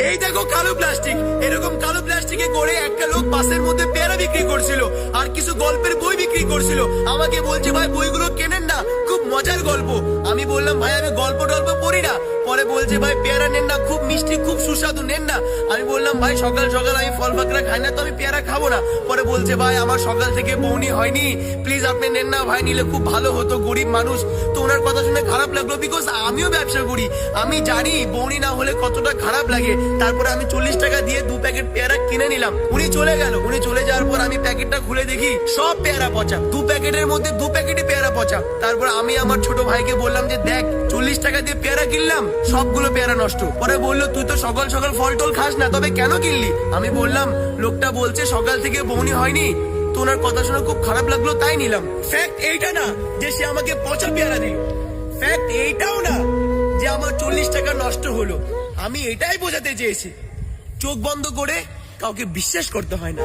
এই দেখো কালো প্লাস্টিক, এরকম কালো প্লাস্টিকে করে একটা লোক বাসের মধ্যে পেয়ারা বিক্রি করছিল আর কিছু গল্পের বই বিক্রি করছিল। আমাকে বলছে ভাই বইগুলো কেনেন না, খুব মজার গল্প। আমি বললাম ভাই আমি গল্প টল্প পড়ি না। পরে বলছে ভাই পেয়ারা নেন না, খুব মিষ্টি খুব সুস্বাদু, নেন না। আমি বললাম ভাই সকাল সকাল আমি ফল ফাকরা খাই না, তো আমি পেয়ারা খাবো না। পরে বলছে ভাই আমার সকাল থেকে বউনি হয়নি, প্লিজ আপনি নেন না ভাই, নিলে খুব ভালো হতো, গরিব মানুষ। তো ওনার কথা শুনে খারাপ লাগলো, বিকজ আমিও ব্যবসা করি, আমি জানি বউনি না হলে কতটা খারাপ লাগে। তারপরে আমি 40 টাকা দিয়ে 2 প্যাকেট পেয়ারা কিনে নিলাম। উনি চলে গেল। উনি চলে যাওয়ার পর আমি প্যাকেটটা খুলে দেখি সব পেয়ারা পচা, 2 প্যাকেটের মধ্যে 2 প্যাকেটই পেয়ারা পচা। তারপর আমি আমার ছোট ভাইকে বললাম যে দেখ 40 টাকা দিয়ে পেয়ারা কিনলাম, সবগুলো পেয়ারা নষ্ট। পরে বললো তুই তো সকাল সকাল ফল টল খাস না, তবে কেন কিনলি? আমি বললাম লোকটা বলছে সকাল থেকে বউনি হয়নি, তো ওনার কথা শুনে খুব খারাপ লাগলো তাই নিলাম। ফ্যাক্ট এইটা না যে সে আমাকে পচা পেয়ারা দিল, ফ্যাক্ট এইটাও না যে আমার 40 টাকা নষ্ট হলো। আমি এটাই বোঝাতে চেয়েছি, চোখ বন্ধ করে কাউকে বিশ্বাস করতে হয় না।